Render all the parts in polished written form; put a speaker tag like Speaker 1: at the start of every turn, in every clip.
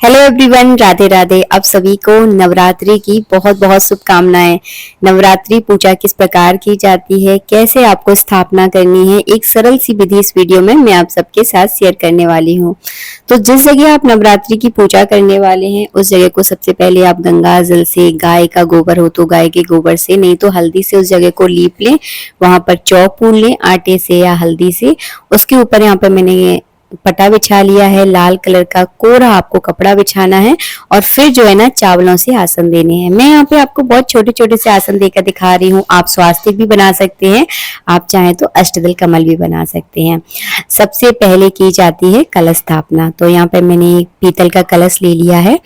Speaker 1: Hello everyone, Radhe Radhe. आप सभी को नवरात्रि की बहुत बहुत शुभकामनाएं। नवरात्रि पूजा किस प्रकार की जाती है, कैसे आपको स्थापना करनी है, एक सरल सी विधि इस वीडियो में मैं आप सबके साथ शेयर करने वाली हूँ। तो जिस जगह आप नवरात्रि की पूजा करने वाले हैं उस जगह को सबसे पहले आप गंगा जल से, गाय का गोबर हो तो गाय के गोबर से, नहीं तो हल्दी से उस जगह को लीप लें। वहां पर चौक पून लें आटे से या हल्दी से। उसके ऊपर यहाँ पर मैंने पटा बिछा लिया है, लाल कलर का कोरा आपको कपड़ा बिछाना है और फिर जो है ना चावलों से आसन देने हैं। मैं यहाँ पे आपको बहुत छोटे छोटे से आसन देकर दिखा रही हूँ। आप स्वास्तिक भी बना सकते हैं, आप चाहें तो अष्टदल कमल भी बना सकते हैं। सबसे पहले की जाती है कलश स्थापना। तो यहाँ पे मैंने एक पीतल का कलश ले लिया है।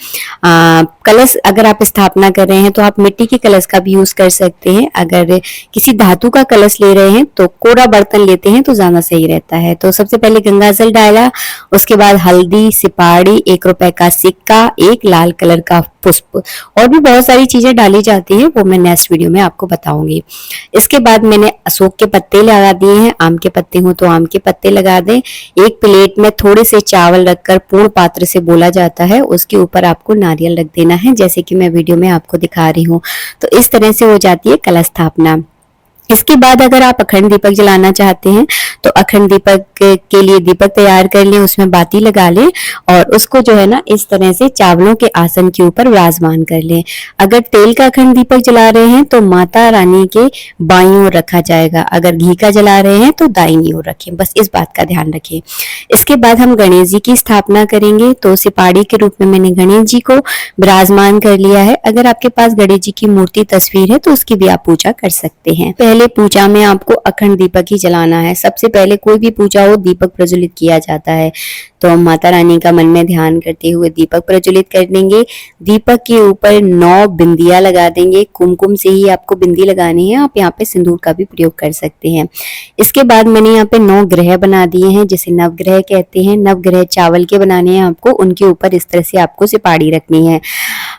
Speaker 1: कलश अगर आप स्थापना कर रहे हैं तो आप मिट्टी के कलश का भी यूज कर सकते हैं। अगर किसी धातु का कलश ले रहे हैं तो कोरा बर्तन लेते हैं तो ज्यादा सही रहता है। तो सबसे पहले गंगा जल डाला, उसके बाद हल्दी, सिपाड़ी, 1 रुपए का सिक्का, एक लाल कलर का पुष्प और भी बहुत सारी चीजें डाली जाती है, वो मैं नेक्स्ट वीडियो में आपको बताऊंगी। इसके बाद मैंने अशोक के पत्ते लगा दिए हैं। आम के पत्ते हो तो आम के पत्ते लगा दें। एक प्लेट में थोड़े से चावल रखकर पूर्ण पात्र से बोला जाता है, उसके ऊपर आपको नारियल रख देना है, जैसे कि मैं वीडियो में आपको दिखा रही हूँ। तो इस तरह से हो जाती है कलश स्थापना। इसके बाद अगर आप अखंड दीपक जलाना चाहते हैं तो अखंड दीपक के लिए दीपक तैयार कर लें, उसमें बाती लगा लें और उसको जो है ना इस तरह से चावलों के आसन के ऊपर विराजमान कर लें। अगर तेल का अखंड दीपक जला रहे हैं तो माता रानी के बाईं ओर रखा जाएगा, अगर घी का जला रहे हैं तो दाहिनी ओर रखें, बस इस बात का ध्यान रखें। इसके बाद हम गणेश जी की स्थापना करेंगे। तो सिपाड़ी के रूप में मैंने गणेश जी को विराजमान कर लिया है। अगर आपके पास गणेश जी की मूर्ति तस्वीर है तो उसकी भी आप पूजा कर सकते हैं। पहले पूजा में आपको अखंड दीपक ही जलाना है। सबसे पहले कोई भी पूजा हो दीपक प्रज्वलित किया जाता है। तो हम माता रानी का मन में ध्यान करते हुए दीपक प्रज्वलित कर देंगे। दीपक के ऊपर 9 बिंदियां लगा देंगे। कुमकुम से ही आपको बिंदी लगानी है, आप यहाँ पे सिंदूर का भी प्रयोग कर सकते हैं। इसके बाद मैंने यहाँ पे 9 ग्रह बना दिए हैं, जिसे नवग्रह कहते हैं। नवग्रह चावल के बनाने हैं आपको, उनके ऊपर इस तरह से आपको सिपाड़ी रखनी है।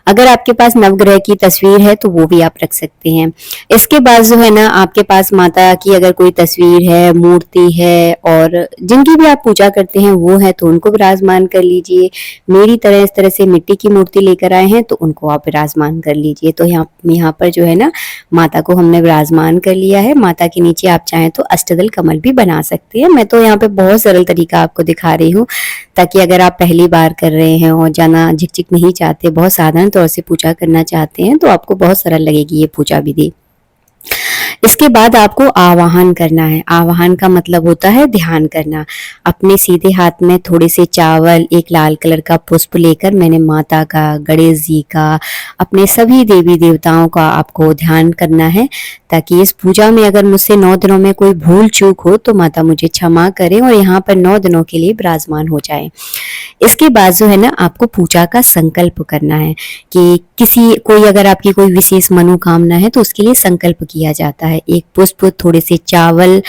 Speaker 1: अगर आपके पास नवग्रह की तस्वीर है तो वो भी आप रख सकते हैं। इसके बाद जो है ना आपके पास माता की अगर कोई तस्वीर है, मूर्ति है और जिनकी भी आप पूजा करते हैं वो है तो उनको विराजमान कर लीजिए। मेरी तरह इस तरह से मिट्टी की मूर्ति लेकर आए हैं तो उनको आप विराजमान कर लीजिए। तो यहाँ पर जो है ना माता को हमने विराजमान कर लिया है। माता के नीचे आप चाहें तो अष्टदल कमल भी बना सकते हैं। मैं तो यहाँ पे बहुत सरल तरीका आपको दिखा रही हूँ, ताकि अगर आप पहली बार कर रहे हैं और जाना झिकझिक नहीं चाहते, बहुत साधारण तौर से पूजा करना चाहते हैं, तो आपको बहुत सरल लगेगी ये पूजा विधि। इसके बाद आपको आवाहन करना है। आवाहन का मतलब होता है ध्यान करना। अपने सीधे हाथ में थोड़े से चावल, एक लाल कलर का पुष्प लेकर मैंने माता का, गणेश जी का, अपने सभी देवी देवताओं का आपको ध्यान करना है, ताकि इस पूजा में अगर मुझसे 9 दिनों में कोई भूल चूक हो तो माता मुझे क्षमा करे और यहाँ पर 9 दिनों के लिए विराजमान हो जाए। इसके बाद जो है ना आपको पूजा का संकल्प करना है कि कोई अगर आपकी कोई विशेष मनोकामना है तो उसके लिए संकल्प किया जाता है। एक पुष्प, थोड़े से चावल,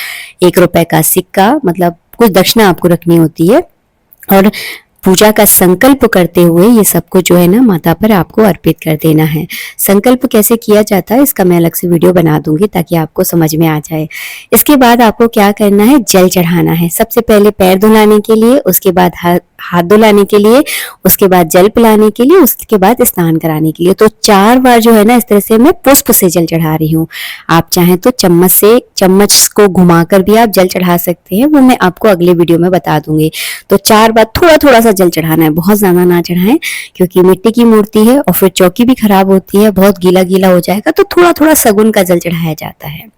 Speaker 1: 1 रुपए का सिक्का, मतलब कुछ दक्षिणा आपको रखनी होती है और पूजा का संकल्प करते हुए ये सब कुछ जो है ना माता पर आपको अर्पित कर देना है। संकल्प कैसे किया जाता है इसका मैं अलग से वीडियो बना दूंगी ताकि आपको समझ में आ जाए। इसके बाद आपको क्या करना है, जल चढ़ाना है। सबसे पहले पैर धुलाने के लिए, उसके बाद हाथ धुलाने के लिए, उसके बाद जल पिलाने के लिए, उसके बाद स्नान कराने के लिए। तो 4 बार जो है ना इस तरह से मैं पुष्प से जल चढ़ा रही हूँ। आप चाहें तो चम्मच को घुमाकर भी आप जल चढ़ा सकते हैं, वो मैं आपको अगले वीडियो में बता दूंगी। तो 4 बार थोड़ा थोड़ा सा जल चढ़ाना है, बहुत ज्यादा ना चढ़ाएं, क्योंकि मिट्टी की मूर्ति है और फिर चौकी भी खराब होती है, बहुत गीला गीला हो जाएगा। तो थोड़ा थोड़ा सगुन का जल चढ़ाया जाता है।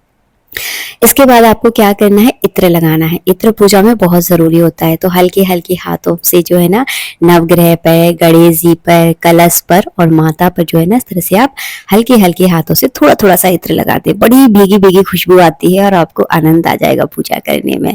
Speaker 1: इसके बाद आपको क्या करना है, इत्र लगाना है। इत्र पूजा में बहुत जरूरी होता है। तो हल्के हल्के हाथों से जो है ना नवग्रह पर, गणेश जी पर, कलश पर और माता पर जो है ना इस तरह से आप हल्के हल्के हाथों से थोड़ा थोड़ा सा इत्र लगा दे। बड़ी भीगी भीगी खुशबू आती है और आपको आनंद आ जाएगा पूजा करने में।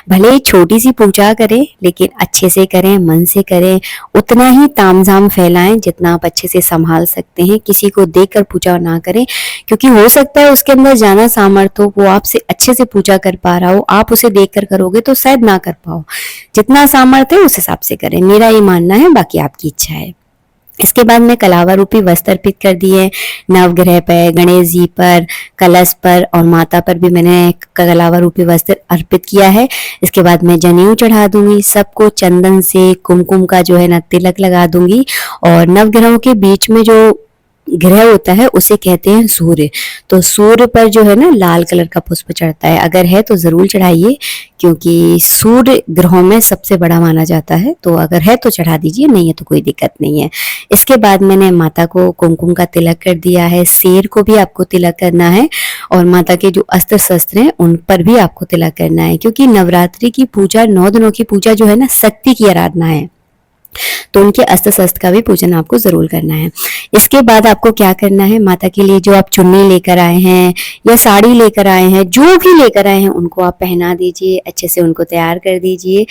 Speaker 1: भले ही छोटी सी पूजा करें लेकिन अच्छे से करें, मन से करें, उतना ही तामझाम फैलाएं जितना आप अच्छे से संभाल सकते हैं। किसी को देखकर पूजा ना करें, क्योंकि हो सकता है उसके अंदर ज्यादा सामर्थ्य हो, वो आपसे अच्छे से पूजा कर पा रहा हो, आप उसे देखकर करोगे तो शायद ना कर पाओ। जितना सामर्थ्य है उस हिसाब से करें, मेरा ये मानना है, बाकी आपकी इच्छा है। इसके बाद मैं कलावा रूपी वस्त्र अर्पित कर दिए नवग्रह पर, गणेश जी पर, कलश पर और माता पर भी मैंने कलावा रूपी वस्त्र अर्पित किया है। इसके बाद मैं जनेऊ चढ़ा दूंगी, सबको चंदन से कुमकुम का जो है ना तिलक लगा दूंगी। और नवग्रहों के बीच में जो ग्रह होता है उसे कहते हैं सूर्य। तो सूर्य पर जो है ना लाल कलर का पुष्प चढ़ता है, अगर है तो जरूर चढ़ाइए, क्योंकि सूर्य ग्रहों में सबसे बड़ा माना जाता है। तो अगर है तो चढ़ा दीजिए, नहीं है तो कोई दिक्कत नहीं है। इसके बाद मैंने माता को कुमकुम का तिलक कर दिया है। शेर को भी आपको तिलक करना है और माता के जो अस्त्र शस्त्र हैं उन पर भी आपको तिलक करना है, क्योंकि नवरात्रि की पूजा, 9 दिनों की पूजा जो है ना शक्ति की आराधना है, तो उनके अस्त्र शस्त्र का भी पूजन आपको जरूर करना है। इसके बाद आपको क्या करना है, माता के लिए जो आप चुन्नी लेकर आए हैं या साड़ी लेकर आए हैं, जो भी लेकर आए हैं उनको आप पहना दीजिए, अच्छे से उनको तैयार कर दीजिए।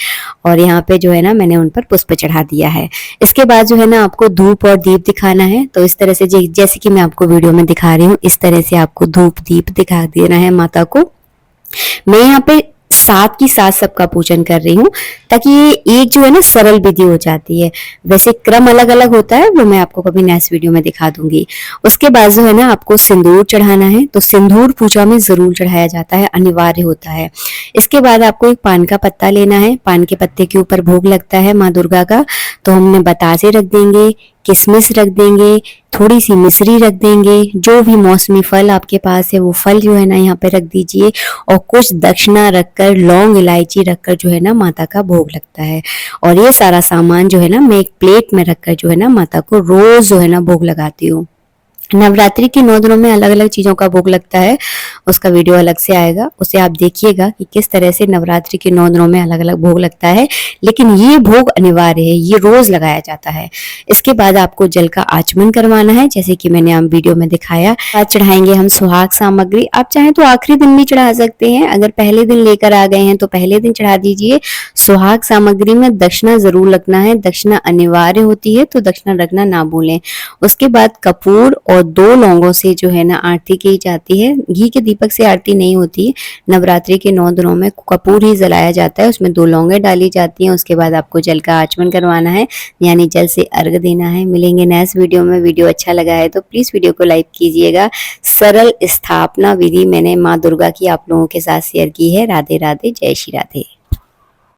Speaker 1: और यहाँ पे जो है ना मैंने उन पर पुष्प चढ़ा दिया है। इसके बाद जो है ना आपको धूप और दीप दिखाना है। तो इस तरह से जैसे कि मैं आपको वीडियो में दिखा रही हूँ, इस तरह से आपको धूप दीप दिखा देना है माता को। मैं यहाँ पे साथ की साथ सबका पूजन कर रही हूँ, ताकि ये एक जो है ना सरल विधि हो जाती है। वैसे क्रम अलग अलग होता है, वो मैं आपको कभी नेक्स्ट वीडियो में दिखा दूंगी। उसके बाद जो है ना आपको सिंदूर चढ़ाना है। तो सिंदूर पूजा में जरूर चढ़ाया जाता है, अनिवार्य होता है। इसके बाद आपको एक पान का पत्ता लेना है। पान के पत्ते के ऊपर भोग लगता है माँ दुर्गा का, तो हमने बतासे रख देंगे, किशमिश रख देंगे, थोड़ी सी मिश्री रख देंगे, जो भी मौसमी फल आपके पास है वो फल जो है ना यहाँ पे रख दीजिए। और कुछ दक्षिणा रखकर, लौंग इलायची रखकर जो है ना माता का भोग लगता है। और ये सारा सामान जो है ना मैं एक प्लेट में रखकर जो है ना माता को रोज जो है ना भोग लगाती हूँ। नवरात्रि के 9 दिनों में अलग अलग चीजों का भोग लगता है, उसका वीडियो अलग से आएगा, उसे आप देखिएगा कि किस तरह से नवरात्रि के 9 दिनों में अलग अलग भोग लगता है। लेकिन ये भोग अनिवार्य है, ये रोज लगाया जाता है। इसके बाद आपको जल का आचमन करवाना है, जैसे कि मैंने आप वीडियो में दिखाया। आज चढ़ाएंगे हम सुहाग सामग्री। आप चाहें तो आखिरी दिन भी चढ़ा सकते हैं, अगर पहले दिन लेकर आ गए हैं तो पहले दिन चढ़ा दीजिए। सुहाग सामग्री में दक्षिणा जरूर लगना है, दक्षिणा अनिवार्य होती है, तो दक्षिणा रखना ना भूलें। उसके बाद कपूर और 2 लौंगों से जो है ना आरती की जाती है। घी के दीपक से आरती नहीं होती है। नवरात्रि के 9 दिनों में कपूर ही जलाया जाता है, उसमें 2 लौंगे डाली जाती हैं। उसके बाद आपको जल का आचमन करवाना है, यानी जल से अर्घ देना है। मिलेंगे नेक्स्ट वीडियो में। वीडियो अच्छा लगा है तो प्लीज वीडियो को लाइक कीजिएगा। सरल स्थापना विधि मैंने माँ दुर्गा की आप लोगों के साथ शेयर की है। राधे राधे, जय श्री राधे।